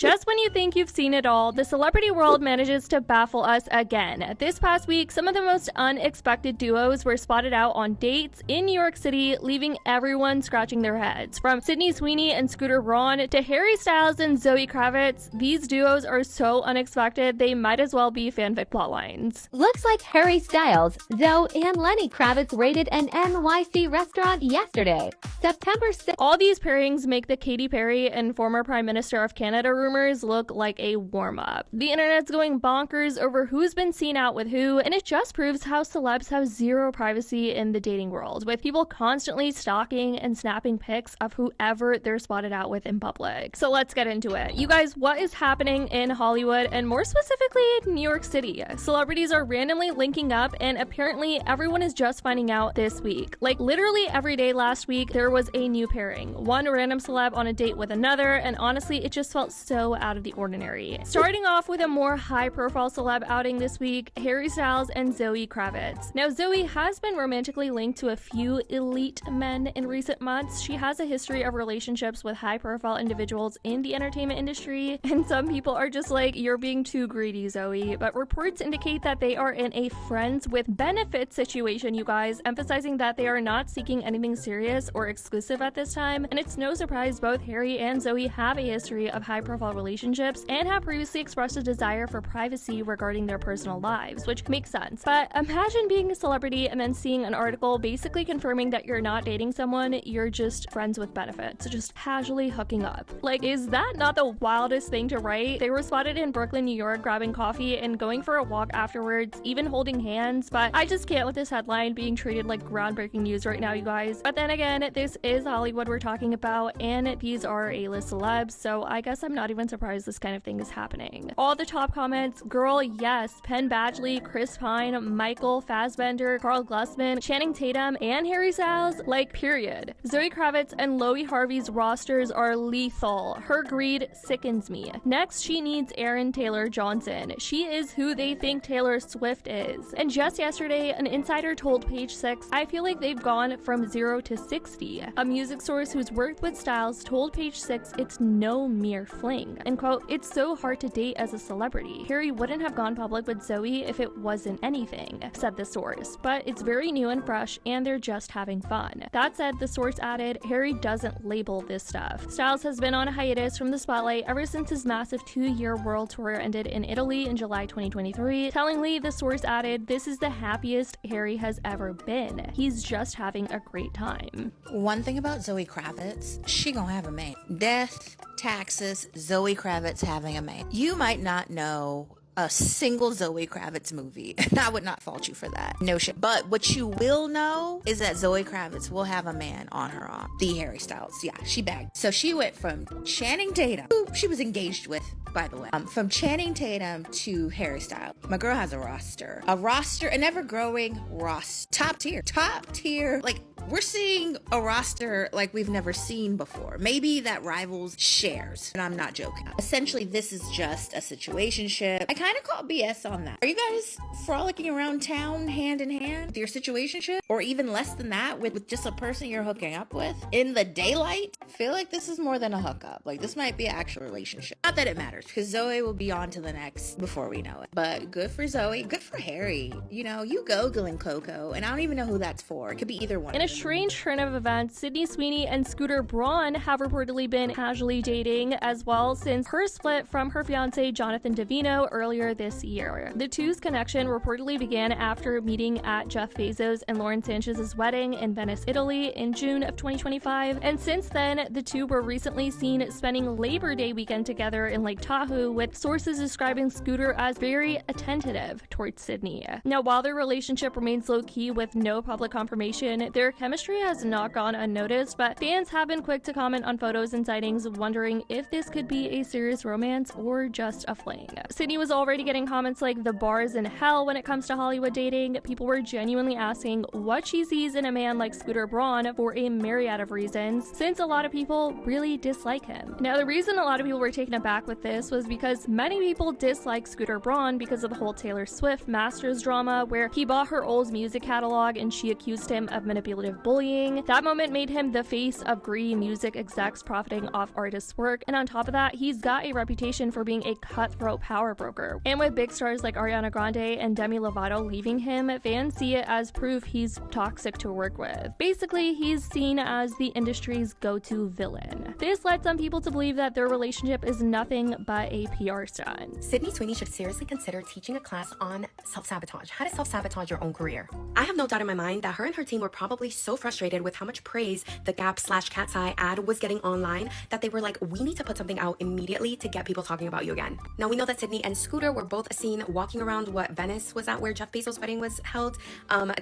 Just when you think you've seen it all, the celebrity world manages to baffle us again. This past week, some of the most unexpected duos were spotted out on dates in New York City, leaving everyone scratching their heads. From Sydney Sweeney and Scooter Braun to Harry Styles and Zoe Kravitz, these duos are so unexpected they might as well be fanfic plotlines. Looks like Harry Styles, Zoe, and Lenny Kravitz raided an NYC restaurant yesterday, September 6th. All these pairings make the Katy Perry and former Prime Minister of Canada rumors look like a warm-up. The internet's going bonkers over who's been seen out with who, and it just proves how celebs have zero privacy in the dating world, with people constantly stalking and snapping pics of whoever they're spotted out with in public. So let's get into it. You guys, what is happening in Hollywood, and more specifically New York City? Celebrities are randomly linking up, and apparently everyone is just finding out this week. Like literally every day last week, there was a new pairing. One random celeb on a date with another, and honestly, it just felt so out of the ordinary. Starting off with a more high-profile celeb outing this week, Harry Styles and Zoe Kravitz. Now, Zoe has been romantically linked to a few elite men in recent months. She has a history of relationships with high-profile individuals in the entertainment industry, and some people are just like, you're being too greedy, Zoe. But reports indicate that they are in a friends with benefits situation, you guys, emphasizing that they are not seeking anything serious or exclusive at this time. And it's no surprise both Harry and Zoe have a history of high-profile relationships and have previously expressed a desire for privacy regarding their personal lives, which makes sense. But imagine being a celebrity and then seeing an article basically confirming that you're not dating someone, you're just friends with benefits, just casually hooking up. Like, is that not the wildest thing to write? They were spotted in Brooklyn, New York, grabbing coffee and going for a walk afterwards, even holding hands. But I just can't with this headline being treated like groundbreaking news right now, you guys. But then again, this is Hollywood we're talking about, and these are A-list celebs, so I guess I'm not even surprised this kind of thing is happening. All the top comments, girl, yes, Penn Badgley, Chris Pine, Michael Fassbender, Carl Glusman, Channing Tatum, and Harry Styles, like, period. Zoe Kravitz and Loie Harvey's rosters are lethal. Her greed sickens me. Next, she needs Aaron Taylor Johnson. She is who they think Taylor Swift is. And just yesterday, an insider told Page Six, I feel like they've gone from 0 to 60. A music source who's worked with Styles told Page Six it's no mere fling. And quote, it's so hard to date as a celebrity. Harry wouldn't have gone public with Zoe if it wasn't anything, said the source. But it's very new and fresh, and they're just having fun. That said, the source added, Harry doesn't label this stuff. Styles has been on a hiatus from the spotlight ever since his massive 2-year world tour ended in Italy in July 2023. Tellingly, the source added, this is the happiest Harry has ever been. He's just having a great time. One thing about Zoe Kravitz, she gonna have a man. Death, taxes, Zoe Kravitz having a man. You might not know a single Zoe Kravitz movie, and I would not fault you for that. No shit. But what you will know is that Zoe Kravitz will have a man on her arm. The Harry Styles. Yeah, she bagged. So she went from Channing Tatum, who she was engaged with, by the way, from Channing Tatum to Harry Styles. My girl has a roster, an ever-growing roster. Top tier. Like, we're seeing a roster like we've never seen before. Maybe that rivals shares, and I'm not joking. Essentially, this is just a situationship. I kind of call BS on that. Are you guys frolicking around town hand in hand with your situationship? Or even less than that with just a person you're hooking up with in the daylight? I feel like this is more than a hookup. Like, this might be an actual relationship. Not that it matters, because Zoe will be on to the next before we know it. But good for Zoe. Good for Harry. You know, you go Glen Coco, and I don't even know who that's for. It could be either one. In a strange turn of events, Sydney Sweeney and Scooter Braun have reportedly been casually dating as well since her split from her fiancé Jonathan Davino earlier this year. The two's connection reportedly began after meeting at Jeff Bezos and Lauren Sanchez's wedding in Venice, Italy in June of 2025, and since then, the two were recently seen spending Labor Day weekend together in Lake Tahoe, with sources describing Scooter as very attentive towards Sydney. Now, while their relationship remains low-key with no public confirmation, their chemistry has not gone unnoticed, but fans have been quick to comment on photos and sightings, wondering if this could be a serious romance or just a fling. Sydney was already getting comments like the bar is in hell when it comes to Hollywood dating. People were genuinely asking what she sees in a man like Scooter Braun for a myriad of reasons, since a lot of people really dislike him. Now, the reason a lot of people were taken aback with this was because many people dislike Scooter Braun because of the whole Taylor Swift Masters drama, where he bought her old music catalog and she accused him of manipulative active bullying. That moment made him the face of greedy music execs profiting off artists' work, and on top of that, he's got a reputation for being a cutthroat power broker. And with big stars like Ariana Grande and Demi Lovato leaving him, fans see it as proof he's toxic to work with. Basically, he's seen as the industry's go-to villain. This led some people to believe that their relationship is nothing but a PR stunt. Sydney Sweeney should seriously consider teaching a class on self-sabotage, how to self-sabotage your own career. I have no doubt in my mind that her and her team were probably so frustrated with how much praise the Gap/Cat's Eye ad was getting online that they were like, we need to put something out immediately to get people talking about you again. Now, we know that Sydney and Scooter were both seen walking around what Venice was at, where Jeff Bezos' wedding was held.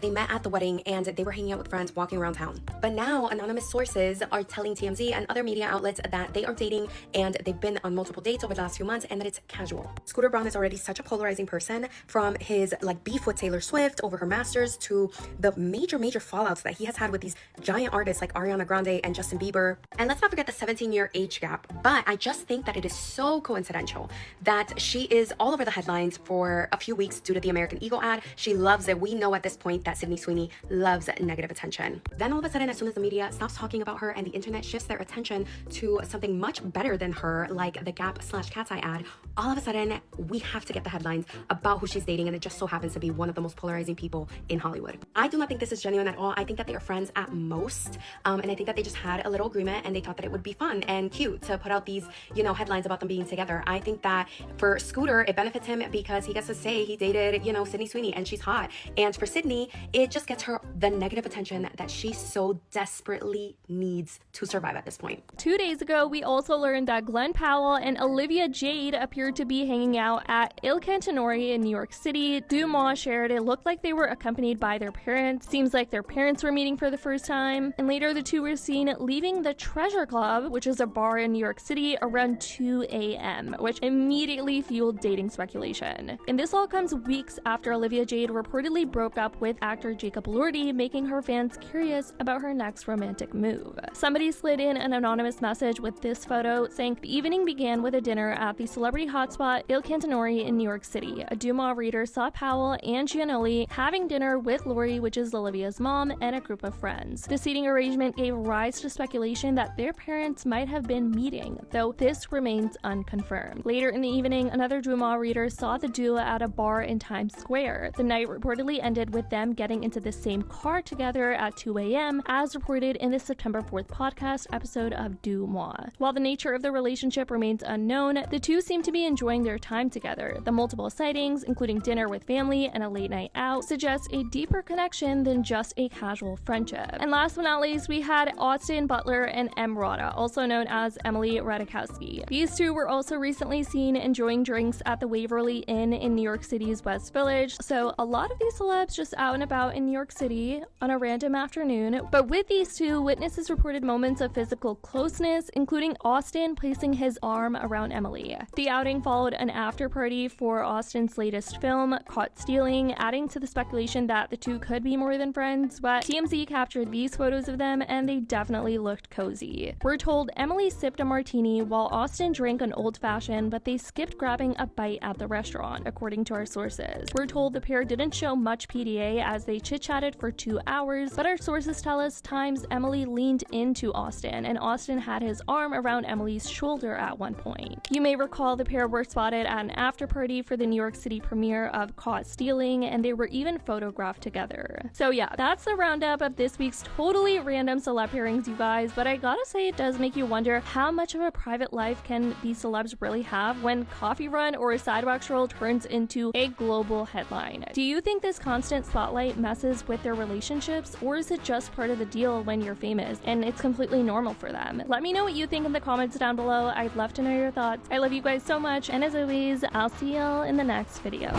They met at the wedding and they were hanging out with friends walking around town. But now anonymous sources are telling TMZ and other media outlets that they are dating and they've been on multiple dates over the last few months and that it's casual. Scooter Braun is already such a polarizing person, from his beef with Taylor Swift over her masters to the major fallouts that he has had with these giant artists like Ariana Grande and Justin Bieber. And let's not forget the 17-year age gap. But I just think that it is so coincidental that she is all over the headlines for a few weeks due to the American Eagle ad. She loves it. We know at this point that Sydney Sweeney loves negative attention. Then all of a sudden, as soon as the media stops talking about her and the internet shifts their attention to something much better than her, like the Gap/Cat's Eye ad, all of a sudden we have to get the headlines about who she's dating, and it just so happens to be one of the most polarizing people in Hollywood. I do not think this is genuine at all. I think that they are friends at most, and I think that they just had a little agreement and they thought that it would be fun and cute to put out these, headlines about them being together. I think that for Scooter, it benefits him because he gets to say he dated, Sydney Sweeney and she's hot. And for Sydney, it just gets her the negative attention that she so desperately needs to survive at this point. 2 days ago, we also learned that Glen Powell and Olivia Jade appeared to be hanging out at Il Cantinori in New York City. Dumas shared it looked like they were accompanied by their parents. Seems like their parents were meeting for the first time. And later, the two were seen leaving the Treasure Club, which is a bar in New York City, around 2 a.m., which immediately fueled dating speculation. And this all comes weeks after Olivia Jade reportedly broke up with actor Jacob Elordi, making her fans curious about her next romantic move. Somebody slid in an anonymous message with this photo saying the evening began with a dinner at the celebrity hotspot Il Cantinori in New York City. A Dumas reader saw Powell and Giannoli having dinner with Lori, which is Olivia's mom, and a group of friends. The seating arrangement gave rise to speculation that their parents might have been meeting, though this remains unconfirmed. Later in the evening, another Dumas reader saw the duo at a bar in Times Square. The night reportedly ended with them getting into the same car together at 2 a.m., as reported in the September 4th podcast episode of Dumas. While the nature of the relationship remains unknown, the two seem to be enjoying their time together. The multiple sightings, including dinner with family and a late night out, suggest a deeper connection than just a casual friendship. And last but not least, we had Austin Butler and EmRata, also known as Emily Ratajkowski. These two were also recently seen enjoying drinks at the Waverly Inn in New York City's West Village. So a lot of these celebs just out and about in New York City on a random afternoon. But with these two, witnesses reported moments of physical closeness, including Austin placing his arm around Emily. The outing followed an after party for Austin's latest film, Caught Stealing, adding to the speculation that the two could be more than friends. But TMZ captured these photos of them and they definitely looked cozy. We're told Emily sipped a martini while Austin drank an old-fashioned, but they skipped grabbing a bite at the restaurant, according to our sources. We're told the pair didn't show much PDA as they chit-chatted for 2 hours, but our sources tell us times Emily leaned into Austin and Austin had his arm around Emily's shoulder at one point. You may recall the pair were spotted at an after party for the New York City premiere of Caught Stealing, and they were even photographed together. So yeah, that's the roundup of this week's totally random celeb pairings, you guys, but I gotta say it does make you wonder how much of a private life can these celebs really have when Coffee Run or a sidewalk stroll turns into a global headline. Do you think this constant spotlight messes with their relationships, or is it just part of the deal when you're famous and it's completely normal for them? Let me know what you think in the comments down below. I'd love to know your thoughts. I love you guys so much, and as always, I'll see y'all in the next video.